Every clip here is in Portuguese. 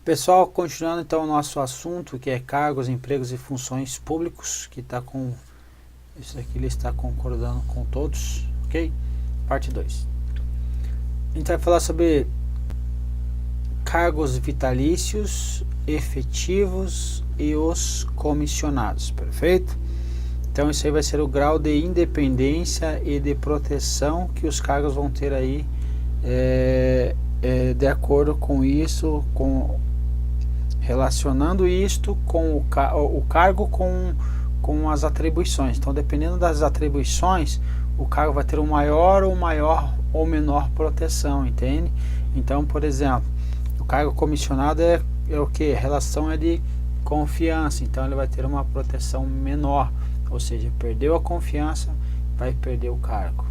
Pessoal, continuando então o nosso assunto, que é cargos, empregos e funções públicos, que está com isso aqui, ele está concordando com todos, ok? Parte 2. A gente vai falar sobre cargos vitalícios, efetivos e os comissionados, perfeito? Então isso aí vai ser o grau de independência e de proteção que os cargos vão ter aí, de acordo com isso, relacionando isto com o cargo com as atribuições. Então, dependendo das atribuições, o cargo vai ter uma maior ou menor proteção, entende? Então, por exemplo, o cargo comissionado é o que? A relação é de confiança, então ele vai ter uma proteção menor, ou seja, perdeu a confiança, vai perder o cargo.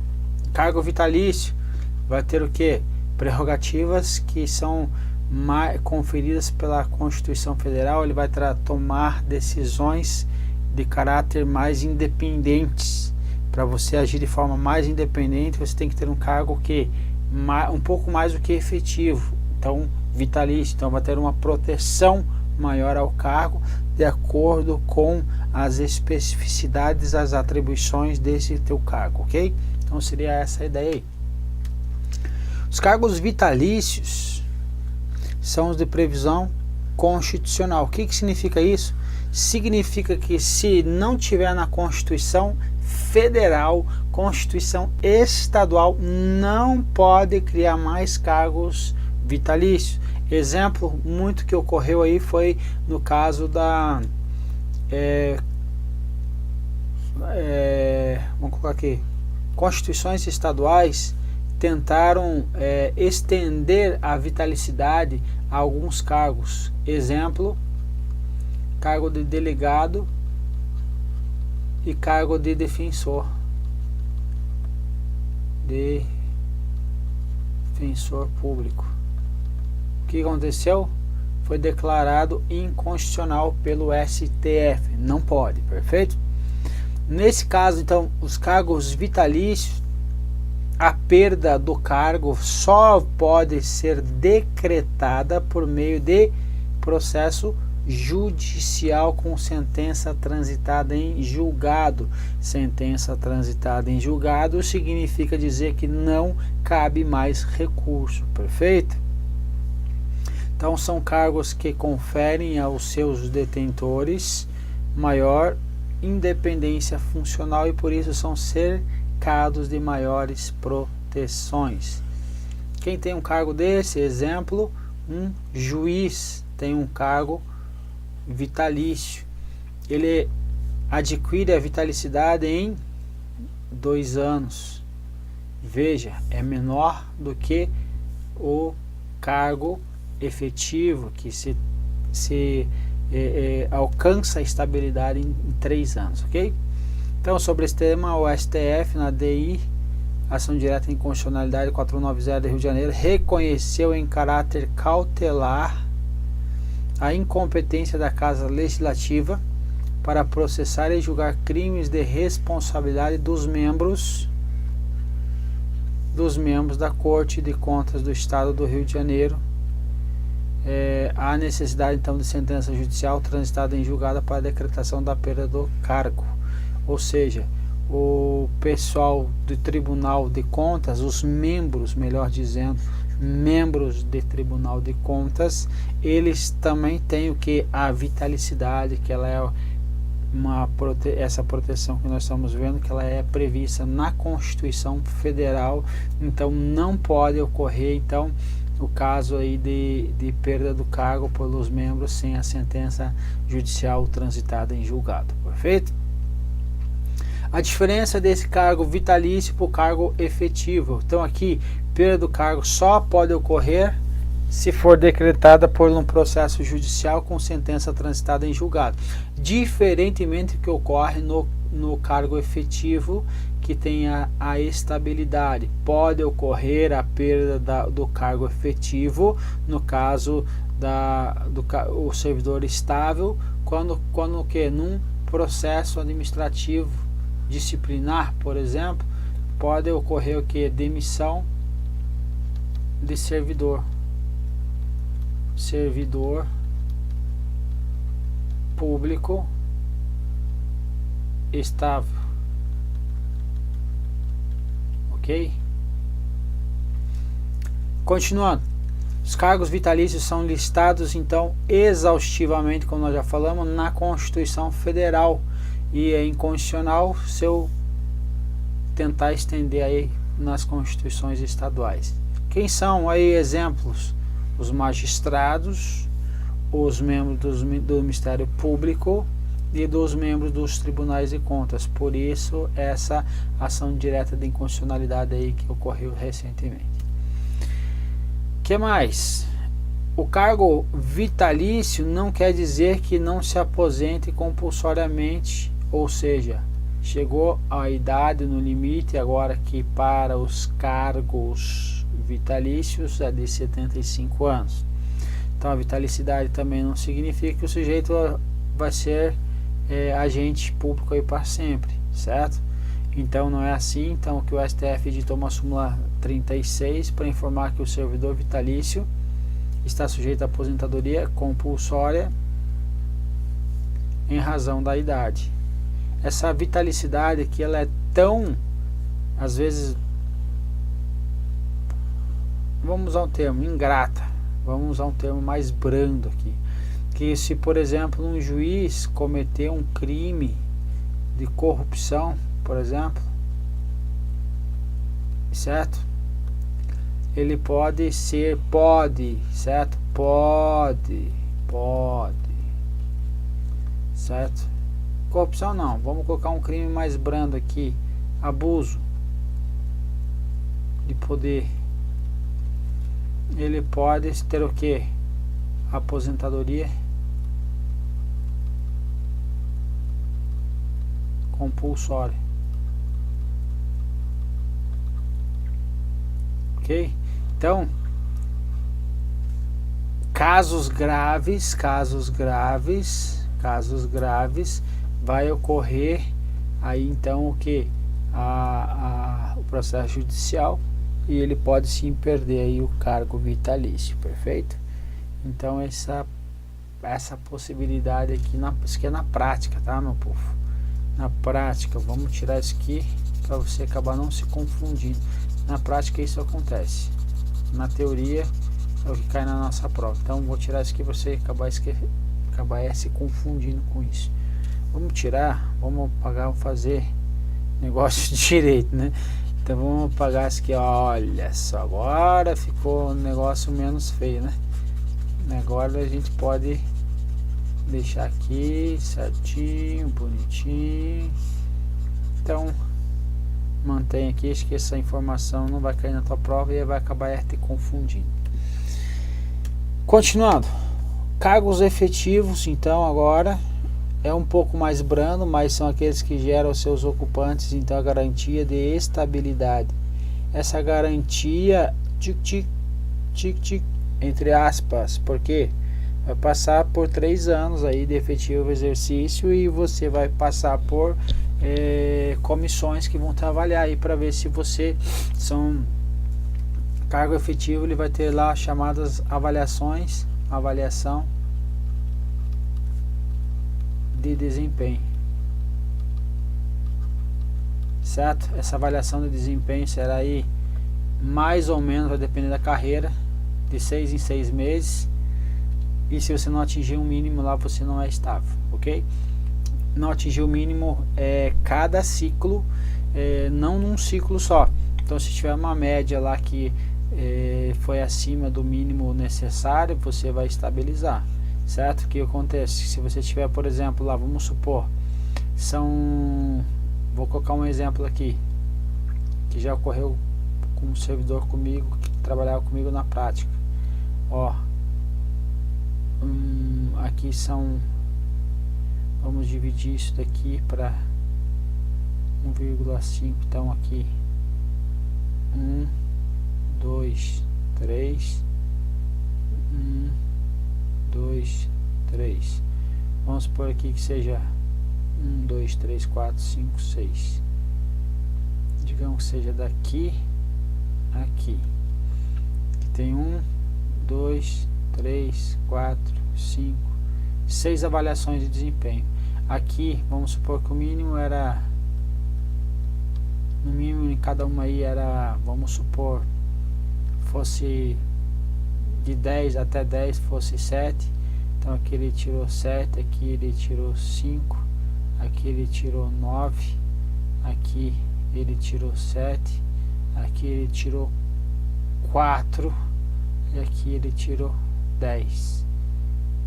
Cargo vitalício vai ter o que? Prerrogativas que são conferidas pela Constituição Federal. Ele vai tomar decisões de caráter mais independentes. Para você agir de forma mais independente, você tem que ter um cargo que um pouco mais do que efetivo, então vitalício, então vai ter uma proteção maior ao cargo de acordo com as especificidades, as atribuições desse teu cargo, ok? Então seria essa a ideia aí. Os cargos vitalícios são os de previsão constitucional. O que significa isso? Significa que se não tiver na Constituição Federal, Constituição Estadual, não pode criar mais cargos vitalícios. Exemplo muito que ocorreu aí foi no caso da vamos colocar aqui, constituições estaduais tentaram estender a vitalicidade a alguns cargos. Exemplo, cargo de delegado e cargo de defensor. Defensor público. O que aconteceu? Foi declarado inconstitucional pelo STF. Não pode, perfeito? Nesse caso, então, os cargos vitalícios, a perda do cargo só pode ser decretada por meio de processo judicial com sentença transitada em julgado. Sentença transitada em julgado significa dizer que não cabe mais recurso, perfeito? Então são cargos que conferem aos seus detentores maior independência funcional e por isso são cercados de maiores proteções. Quem tem um cargo desse, exemplo, um juiz tem um cargo vitalício. Ele adquire a vitalicidade em 2 anos. Veja, é menor do que o cargo efetivo, que se alcança a estabilidade em 3 anos, ok? Então, sobre esse tema, o STF, na DI, Ação Direta em Constitucionalidade 490 do Rio de Janeiro, reconheceu em caráter cautelar a incompetência da Casa Legislativa para processar e julgar crimes de responsabilidade dos membros da Corte de Contas do Estado do Rio de Janeiro. Há necessidade então de sentença judicial transitada em julgada para a decretação da perda do cargo. Ou seja, o pessoal do Tribunal de Contas, os membros, melhor dizendo, membros do Tribunal de Contas, eles também têm o que? A vitalicidade, que ela é essa proteção que nós estamos vendo, que ela é prevista na Constituição Federal, então não pode ocorrer então o caso aí de perda do cargo pelos membros sem a sentença judicial transitada em julgado, perfeito? A diferença desse cargo vitalício para o cargo efetivo. Então aqui, perda do cargo só pode ocorrer se for decretada por um processo judicial com sentença transitada em julgado. Diferentemente do que ocorre no cargo efetivo, que tem a estabilidade. Pode ocorrer a perda do cargo efetivo, no caso o servidor estável, quando que num processo administrativo disciplinar, por exemplo, pode ocorrer o que? Demissão de servidor. servidor público estável, ok? Continuando, os cargos vitalícios são listados então exaustivamente, como nós já falamos, na Constituição Federal, e é inconstitucional se eu tentar estender aí nas constituições estaduais. Quem são aí exemplos? Os magistrados, os membros do Ministério Público e dos membros dos tribunais de contas. Por isso essa ação direta de inconstitucionalidade aí que ocorreu recentemente. Que mais? O cargo vitalício não quer dizer que não se aposente compulsoriamente, ou seja, chegou a idade no limite, agora que para os cargos vitalícios é de 75 anos. Então a vitalicidade também não significa que o sujeito vai ser agente público aí para sempre, certo? Então não é assim. Então que o STF editou uma súmula 36 para informar que o servidor vitalício está sujeito à aposentadoria compulsória em razão da idade. Essa vitalicidade aqui, ela é tão, às vezes, vamos usar um termo, ingrata, vamos usar um termo mais brando aqui, que se, por exemplo, um juiz cometer um crime de corrupção, por exemplo, certo? Ele pode, certo? Pode, certo? Corrupção não, vamos colocar um crime mais brando aqui, abuso de poder. Ele pode ter o que? Aposentadoria compulsória, ok? Então, casos graves, vai ocorrer aí então o que? O processo judicial, e ele pode sim perder aí o cargo vitalício, perfeito? Então essa possibilidade aqui, isso aqui é na prática, tá, meu povo? Na prática, vamos tirar isso aqui para você acabar não se confundindo. Na prática isso acontece, na teoria é o que cai na nossa prova. Então vou tirar isso aqui para você acabar se confundindo com isso. Vamos tirar, vamos apagar, vamos fazer negócio de direito, né? Então vamos apagar isso aqui, olha só, agora ficou um negócio menos feio, né? Agora a gente pode deixar aqui certinho, bonitinho. Então mantém aqui, acho que essa informação não vai cair na tua prova e vai acabar te confundindo. Continuando, cargos efetivos, então agora é um pouco mais brando, mas são aqueles que geram aos seus ocupantes então a garantia de estabilidade. Essa garantia, entre aspas, porque vai passar por 3 anos aí de efetivo exercício e você vai passar por comissões que vão trabalhar aí para ver se você cargo efetivo. Ele vai ter lá chamadas avaliação de desempenho, certo? Essa avaliação de desempenho será aí mais ou menos, vai depender da carreira, de 6 em 6 meses, e se você não atingir um mínimo lá, você não é estável, ok? Não atingir o mínimo cada ciclo, não num ciclo só. Então se tiver uma média lá que foi acima do mínimo necessário, você vai estabilizar, certo? O que acontece? Se você tiver, por exemplo, lá, vamos supor, vou colocar um exemplo aqui, que já ocorreu com um servidor comigo, que trabalhava comigo na prática. Ó, aqui vamos dividir isso daqui para 1,5, então aqui 1, 2, 3, 1, 2, 3. Vamos por aqui que seja 1, 2, 3, 4, 5, 6. Digamos que seja daqui a aqui. Aqui tem 1, 2, 3, 4, 5, 6 avaliações de desempenho. Aqui, vamos supor que o mínimo era, no mínimo em cada uma aí era, vamos supor, fosse de 10 até 10, fosse 7. Então aqui ele tirou 7, aqui ele tirou 5, aqui ele tirou 9, aqui ele tirou 7, aqui ele tirou 4 e aqui ele tirou 10.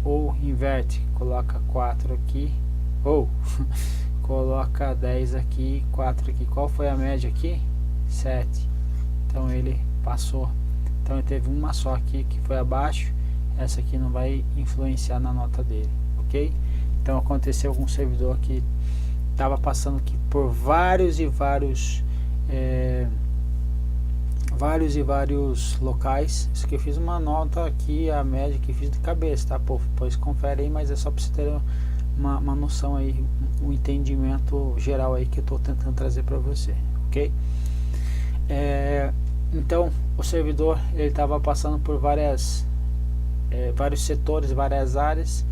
Ou inverte, coloca 4 aqui, ou coloca 10 aqui, 4 aqui. Qual foi a média aqui? 7. Então ele passou. Então ele teve uma só aqui que foi abaixo. Essa aqui não vai influenciar na nota dele, ok? Então aconteceu com um servidor que estava passando aqui por vários locais. Isso que eu fiz uma nota aqui, a média que fiz de cabeça, tá? Pô, depois confere aí, mas é só para você ter uma noção aí, um entendimento geral aí que eu estou tentando trazer para você, ok? Então o servidor ele estava passando por vários setores, várias áreas.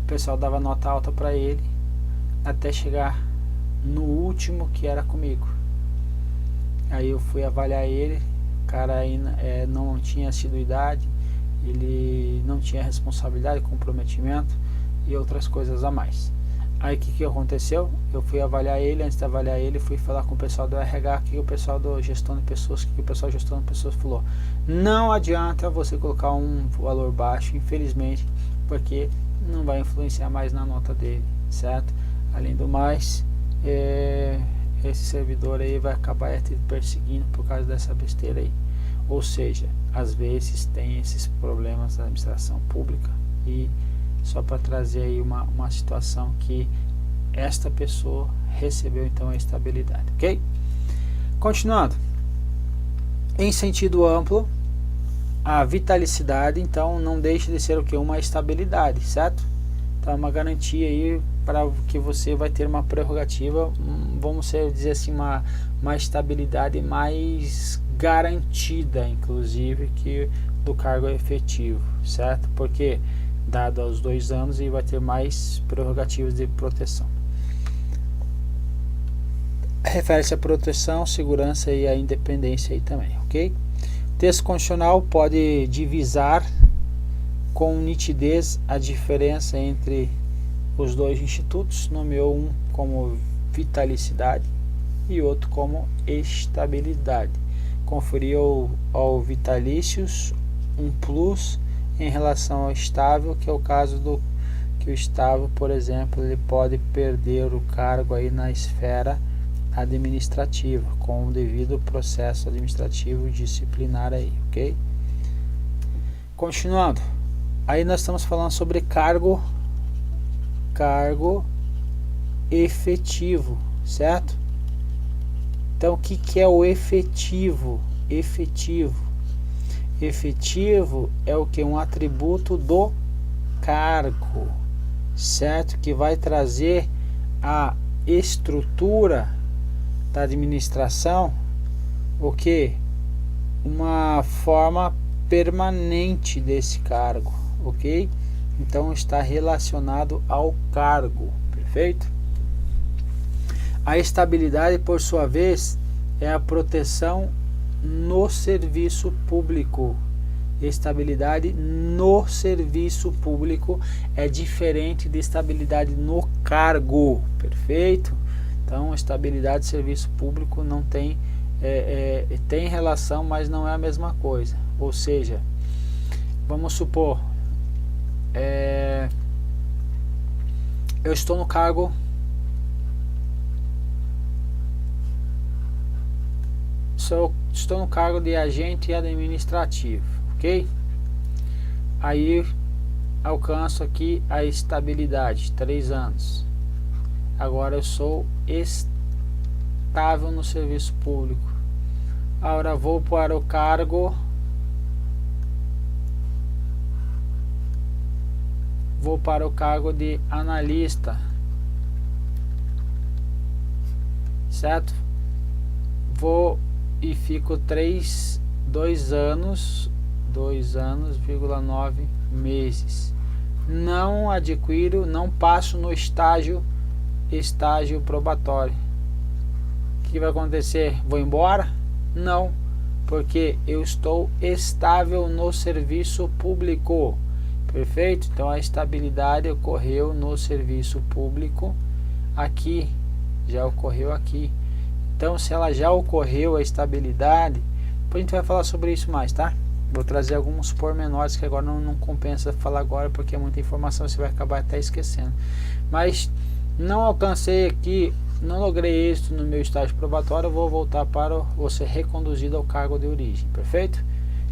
O pessoal dava nota alta para ele até chegar no último, que era comigo. Aí eu fui avaliar ele, o cara aí não tinha assiduidade, ele não tinha responsabilidade, comprometimento e outras coisas a mais. Aí o que aconteceu? Eu fui avaliar ele. Antes de avaliar ele, fui falar com o pessoal do RH, que o pessoal do gestão de pessoas, que o pessoal gestão de pessoas falou: não adianta você colocar um valor baixo, infelizmente, porque não vai influenciar mais na nota dele, certo? Além do mais, esse servidor aí vai acabar te perseguindo por causa dessa besteira aí. Ou seja, às vezes tem esses problemas da administração pública. E só para trazer aí uma situação que esta pessoa recebeu então a estabilidade, ok? Continuando, em sentido amplo, a vitalicidade então não deixa de ser o que? Uma estabilidade, certo? Então é uma garantia aí para que você vai ter uma prerrogativa, vamos dizer assim, uma estabilidade mais garantida, inclusive, que do cargo efetivo, certo? Porque dado aos 2 anos e vai ter mais prerrogativas de proteção. Refere-se à proteção, segurança e à independência aí também, ok? O texto constitucional pode divisar com nitidez a diferença entre os dois institutos, nomeou um como vitalicidade e outro como estabilidade. Conferiu ao vitalícios um plus em relação ao estável, que é o caso do que o estável, por exemplo, ele pode perder o cargo aí na esfera administrativa, com o devido processo administrativo disciplinar aí, ok? Continuando, aí nós estamos falando sobre cargo efetivo, certo? Então o que é o efetivo? Efetivo é o que? Um atributo do cargo, certo? Que vai trazer a estrutura da administração, o que? Uma forma permanente desse cargo, ok? Então está relacionado ao cargo, perfeito? A estabilidade, por sua vez, é a proteção no serviço público. Estabilidade no serviço público é diferente de estabilidade no cargo, perfeito? Então, estabilidade de serviço público não tem tem relação, mas não é a mesma coisa. Ou seja, vamos supor, eu estou no cargo estou no cargo de agente administrativo, ok? Aí alcanço aqui a estabilidade, 3 anos. Agora eu sou estável no serviço público. Agora vou para o cargo, de analista, certo? Vou e fico 2 anos 2 anos, 9 meses. Não adquiro, não passo no estágio probatório. O que vai acontecer? Vou embora? Não, porque eu estou estável no serviço público. Perfeito? Então a estabilidade ocorreu no serviço público aqui, já ocorreu aqui. Então se ela já ocorreu a estabilidade, depois a gente vai falar sobre isso mais, tá? Vou trazer alguns pormenores que agora não compensa falar agora, porque é muita informação, você vai acabar até esquecendo. Mas não alcancei aqui, não logrei êxito no meu estágio probatório, eu vou voltar para vou ser reconduzido ao cargo de origem, perfeito?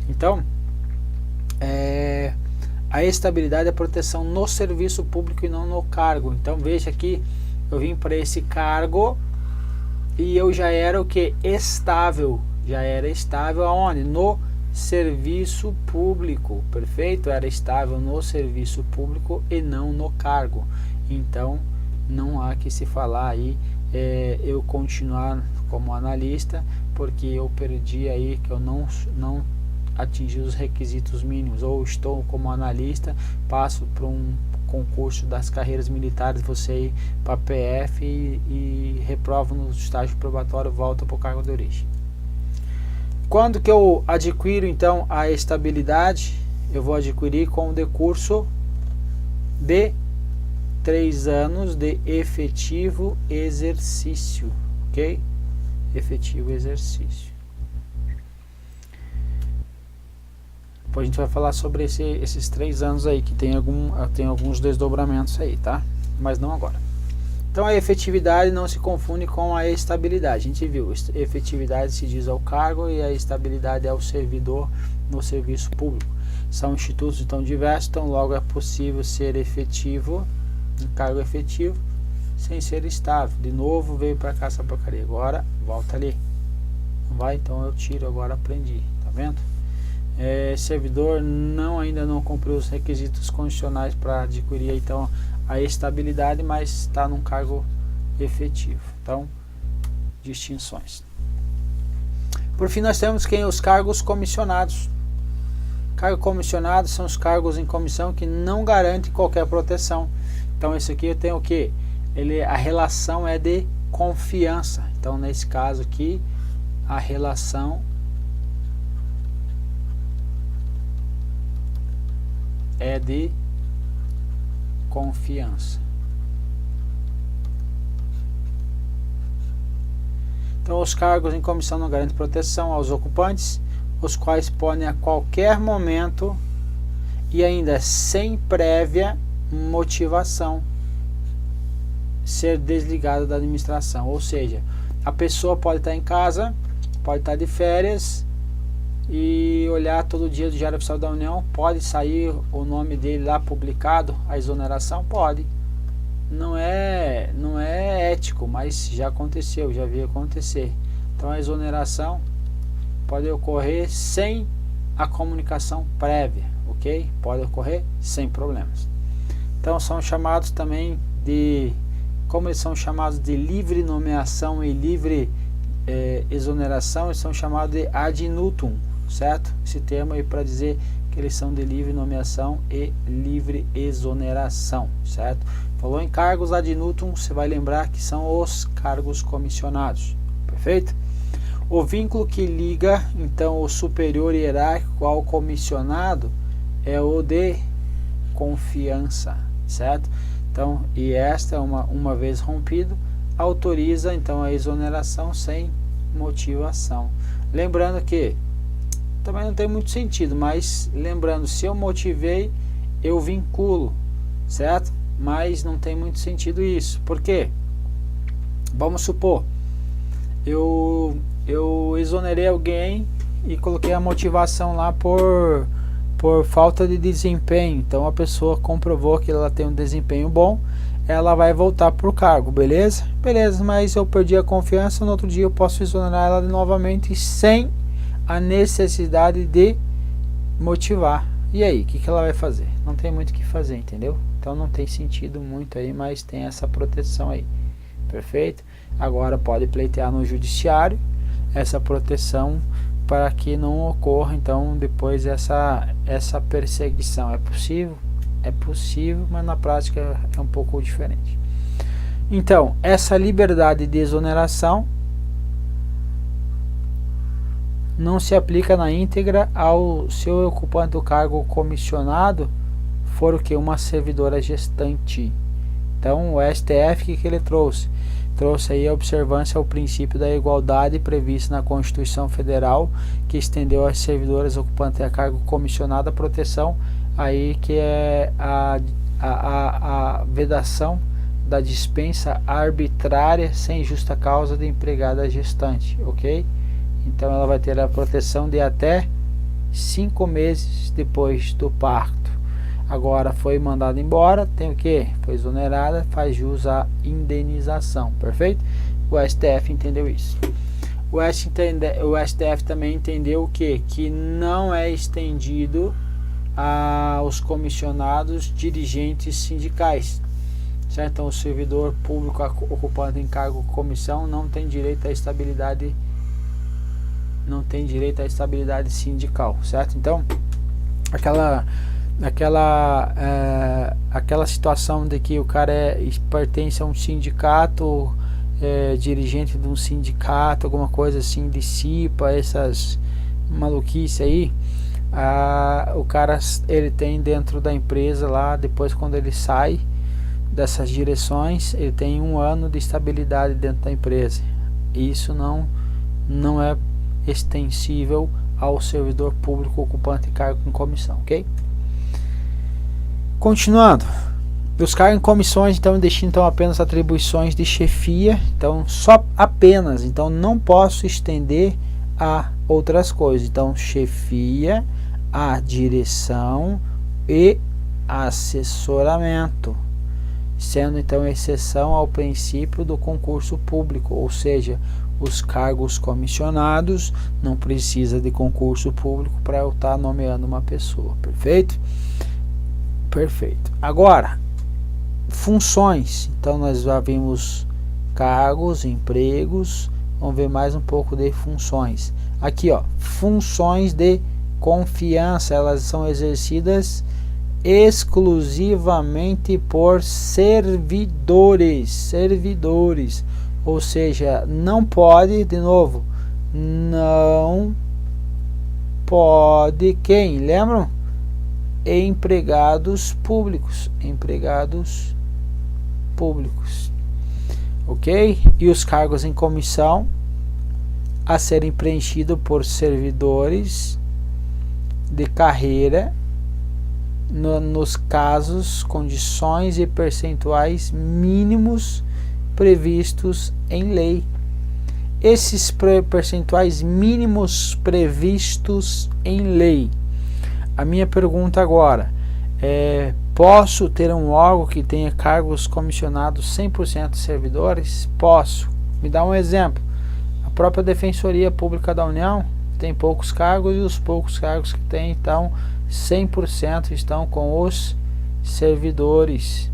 Então, a estabilidade é a proteção no serviço público e não no cargo. Então veja que eu vim para esse cargo e eu já era o que? Estável. Já era estável aonde? No serviço público, perfeito? Era estável no serviço público e não no cargo. Então não há que se falar aí eu continuar como analista, porque eu perdi aí, que eu não atingir os requisitos mínimos, ou estou como analista, passo para um concurso das carreiras militares, você ir para PF e reprovo no estágio probatório, volta para o cargo de origem. Quando que eu adquiro então a estabilidade? Eu vou adquirir com o decurso de 3 anos de efetivo exercício, ok? Efetivo exercício. Depois a gente vai falar sobre esses 3 anos aí, que tem alguns desdobramentos aí, tá? Mas não agora. Então a efetividade não se confunde com a estabilidade. A gente viu, efetividade se diz ao cargo e a estabilidade é ao servidor no serviço público. São institutos então diversos, então logo é possível ser efetivo, um cargo efetivo, sem ser estável. De novo veio para cá essa porcaria, agora volta ali. Não vai? Então eu tiro, agora aprendi, tá vendo? Servidor ainda não cumpriu os requisitos constitucionais para adquirir então a estabilidade, mas está num cargo efetivo. Então, distinções. Por fim, nós temos os cargos comissionados. Cargo comissionado são os cargos em comissão que não garantem qualquer proteção. Então, esse aqui eu tenho o que? A relação é de confiança. Então, nesse caso aqui, a relação é de confiança. Então, os cargos em comissão não garantem proteção aos ocupantes, os quais podem a qualquer momento e ainda sem prévia motivação ser desligado da administração. Ou seja, a pessoa pode estar em casa, pode estar de férias e olhar todo dia do Diário Oficial da União, pode sair o nome dele lá publicado, a exoneração pode. Não é ético, mas já aconteceu, já vi acontecer. Então a exoneração pode ocorrer sem a comunicação prévia, ok? Pode ocorrer sem problemas. Então são chamados também como eles são chamados de livre nomeação e livre exoneração, eles são chamados de ad nutum, certo? Esse termo aí para dizer que eles são de livre nomeação e livre exoneração, certo? Falou em cargos ad nutum, você vai lembrar que são os cargos comissionados, perfeito? O vínculo que liga então o superior hierárquico ao comissionado é o de confiança, certo? Então, e esta uma vez rompido, autoriza então a exoneração sem motivação. Lembrando que também não tem muito sentido, mas lembrando, se eu motivei, eu vinculo, certo? Mas não tem muito sentido isso. Por quê? Vamos supor, eu exonerei alguém e coloquei a motivação lá por falta de desempenho. Então a pessoa comprovou que ela tem um desempenho bom, ela vai voltar para o cargo, beleza? Beleza, mas eu perdi a confiança, no outro dia eu posso exonerar ela novamente sem a necessidade de motivar. E aí, o que ela vai fazer? Não tem muito o que fazer, entendeu? Então não tem sentido muito aí, mas tem essa proteção aí, perfeito? Agora pode pleitear no judiciário essa proteção para que não ocorra então depois essa perseguição. É possível, mas na prática é um pouco diferente. Então, essa liberdade de exoneração não se aplica na íntegra ao seu ocupante do cargo comissionado for o que? Uma servidora gestante. Então, o STF, que ele trouxe? Trouxe aí a observância ao princípio da igualdade previsto na Constituição Federal, que estendeu às servidoras ocupantes a cargo comissionado a proteção, aí que é a vedação da dispensa arbitrária sem justa causa de empregada gestante, ok? Então ela vai ter a proteção de até 5 meses depois do parto. Agora foi mandada embora, tem o que? Foi exonerada, faz jus à indenização, perfeito? O STF entendeu isso. O STF também entendeu o que? Que não é estendido aos comissionados dirigentes sindicais, certo? Então o servidor público ocupando em cargo comissão não tem direito à estabilidade, sindical, certo? Então aquela situação de que o cara pertence a um sindicato, dirigente de um sindicato, alguma coisa assim, dissipa essas maluquices aí, o cara ele tem dentro da empresa lá, depois quando ele sai dessas direções, ele tem 1 ano de estabilidade dentro da empresa. Isso não é extensível ao servidor público ocupante de cargo em comissão, ok? Continuando, os cargos em comissões então destinam apenas atribuições de chefia, então então não posso estender a outras coisas. Então chefia, a direção e assessoramento, sendo então exceção ao princípio do concurso público, ou seja, os cargos comissionados não precisa de concurso público para eu estar nomeando uma pessoa, perfeito? Perfeito. Agora, funções. Então nós já vimos cargos, empregos, vamos ver mais um pouco de funções. Aqui, ó, funções de confiança, elas são exercidas exclusivamente por servidores, ou seja, não pode, de novo, não pode quem? Lembram? Empregados públicos, ok? E os cargos em comissão a serem preenchidos por servidores de carreira nos casos, condições e percentuais mínimos previstos em lei. Esses percentuais mínimos previstos em lei. A minha pergunta agora é: posso ter um órgão que tenha cargos comissionados 100% servidores? Posso. Me dá um exemplo. A própria Defensoria Pública da União tem poucos cargos, e os poucos cargos que tem, então 100% estão com os servidores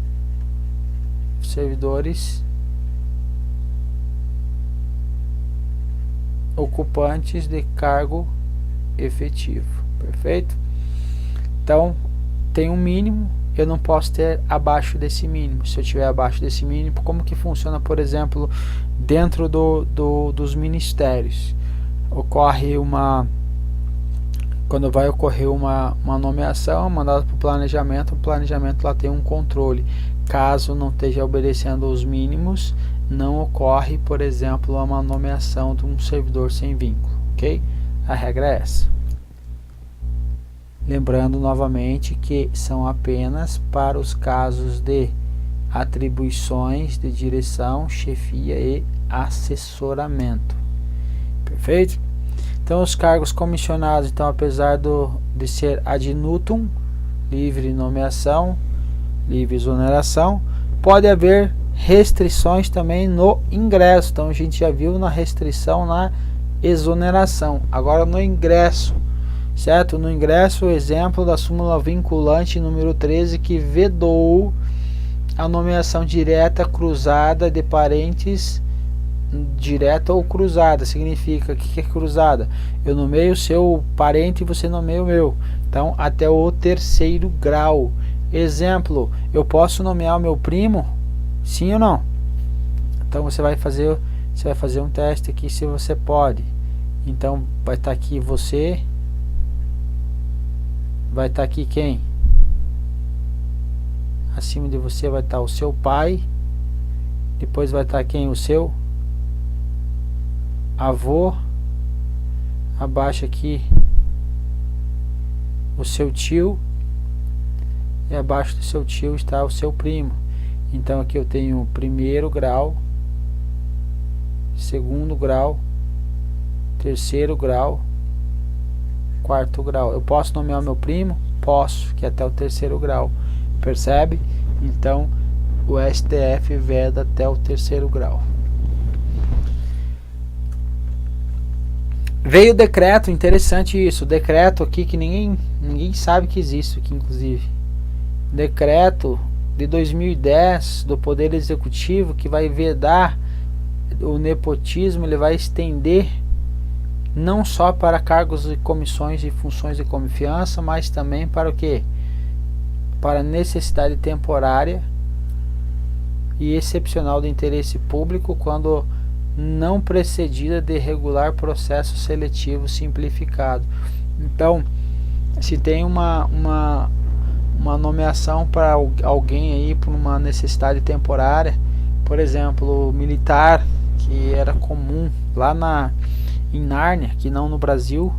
ocupantes de cargo efetivo, perfeito? Então tem um mínimo, eu não posso ter abaixo desse mínimo. Se eu tiver abaixo desse mínimo, como que funciona, por exemplo, dentro dos ministérios? Quando vai ocorrer uma nomeação, mandada para o planejamento lá tem um controle. Caso não esteja obedecendo aos mínimos, não ocorre, por exemplo, uma nomeação de um servidor sem vínculo, ok? A regra é essa. Lembrando novamente que são apenas para os casos de atribuições de direção, chefia e assessoramento. Perfeito? Então os cargos comissionados, então, apesar de ser ad nutum, livre nomeação, livre exoneração, pode haver restrições também no ingresso. Então a gente já viu na restrição, na exoneração. Agora no ingresso, certo? No ingresso, o exemplo da súmula vinculante número 13, que vedou a nomeação direta cruzada de parentes direta ou cruzada. Significa, o que é cruzada? Eu nomeio o seu parente e você nomeia o meu. Então, até o terceiro grau. Exemplo, eu posso nomear o meu primo? Sim ou não? Então, você vai fazer um teste aqui se você pode. Então, vai estar aqui você. Vai estar aqui quem? Acima de você vai estar o seu pai. Depois vai estar quem? O seu avô. Abaixo aqui o seu tio. E abaixo do seu tio está o seu primo. Então aqui eu tenho primeiro grau, segundo grau, terceiro grau, quarto grau. Eu posso nomear meu primo? Posso, que é até o terceiro grau. Percebe? Então o STF veda até o terceiro grau. Veio o decreto, interessante isso. O decreto aqui que ninguém sabe que existe aqui, inclusive. Decreto de 2010 do Poder Executivo que vai vedar o nepotismo. Ele vai estender não só para cargos e comissões e funções de confiança, mas também para o quê? Para necessidade temporária e excepcional de interesse público, quando não precedida de regular processo seletivo simplificado. Então, se tem uma nomeação para alguém aí por uma necessidade temporária, por exemplo, militar, que era comum lá em Nárnia, que não no Brasil,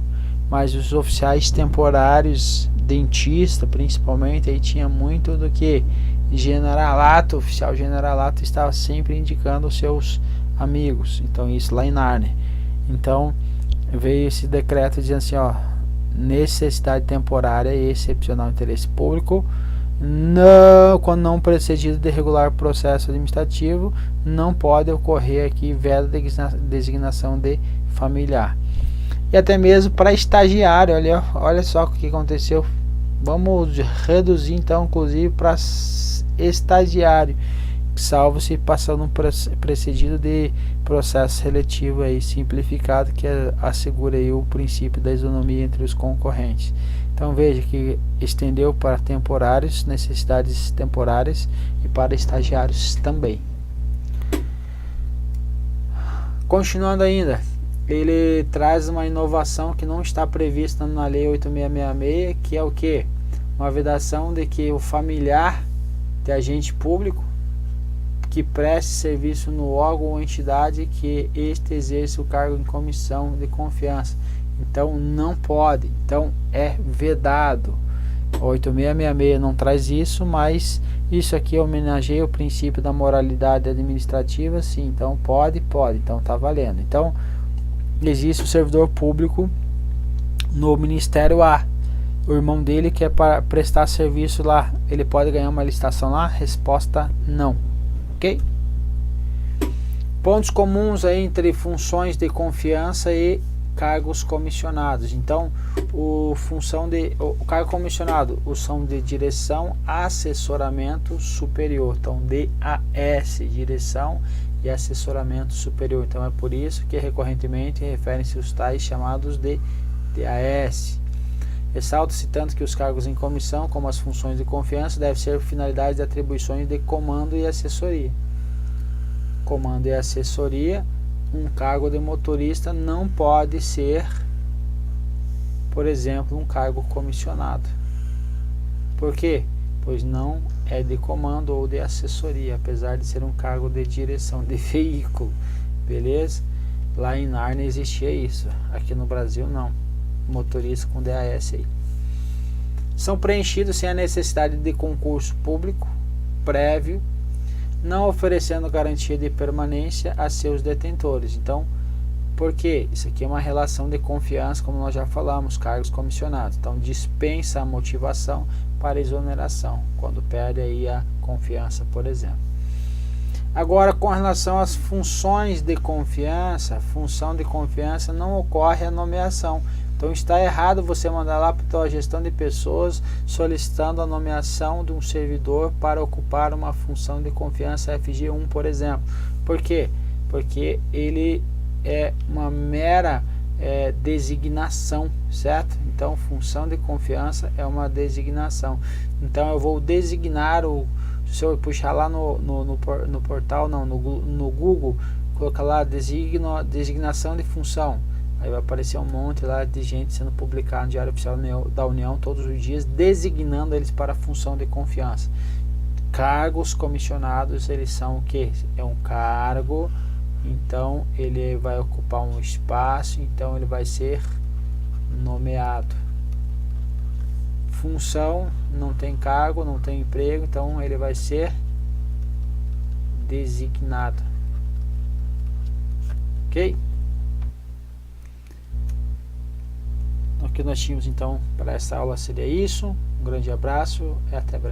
mas os oficiais temporários, dentista principalmente, aí tinha muito do que generalato. O oficial generalato estava sempre indicando os seus amigos. Então isso lá em Nárnia. Então veio esse decreto dizendo assim, ó, necessidade temporária e excepcional interesse público, não, quando não precedido de regular processo administrativo, não pode ocorrer aqui veda designação de familiar. E até mesmo para estagiário, olha só o que aconteceu. Vamos reduzir então, inclusive, para estagiário, salvo se passando precedido de processo seletivo aí simplificado, que assegura aí o princípio da isonomia entre os concorrentes. Então veja que estendeu para temporários, necessidades temporárias, e para estagiários também. Continuando ainda, ele traz uma inovação que não está prevista na Lei 8666, que é o que? Uma vedação de que o familiar de agente público que preste serviço no órgão ou entidade que este exerce o cargo em comissão de confiança. Então não pode, então é vedado. 8666 não traz isso, mas isso aqui homenageia o princípio da moralidade administrativa, sim. Então pode, então tá valendo. Então existe o servidor público no Ministério A, o irmão dele quer para prestar serviço lá, ele pode ganhar uma licitação lá? Resposta não. Ok? Pontos comuns aí entre funções de confiança e cargos comissionados. Então, o cargo comissionado, são de direção, assessoramento superior. Então, DAS, direção e assessoramento superior. Então, é por isso que recorrentemente referem-se os tais chamados de DAS. Ressalto citando que os cargos em comissão, como as funções de confiança, devem ser finalidades e atribuições de comando e assessoria. Comando e assessoria, um cargo de motorista não pode ser, por exemplo, um cargo comissionado. Por quê? Pois não é de comando ou de assessoria, apesar de ser um cargo de direção de veículo. Beleza? Lá em Nárnia existia isso, aqui no Brasil não. Motorista com DAS aí. São preenchidos sem a necessidade de concurso público prévio, não oferecendo garantia de permanência a seus detentores. Então, por quê? Isso aqui é uma relação de confiança, como nós já falamos, cargos comissionados. Então, dispensa a motivação para exoneração, quando perde aí a confiança, por exemplo. Agora, com relação às funções de confiança, função de confiança não ocorre a nomeação. Então está errado você mandar lá para a gestão de pessoas solicitando a nomeação de um servidor para ocupar uma função de confiança FG1, por exemplo. Por quê? porque ele é uma mera designação, certo? Então função de confiança é uma designação. Então eu vou designar se eu puxar lá no portal, não, no Google, colocar lá designação de função, aí vai aparecer um monte lá de gente sendo publicado no Diário Oficial da União todos os dias, designando eles para a função de confiança. Cargos comissionados, eles são o que? É um cargo, então ele vai ocupar um espaço, então ele vai ser nomeado. Função, não tem cargo, não tem emprego, então ele vai ser designado. Ok? O que nós tínhamos então para essa aula seria isso. Um grande abraço e até breve.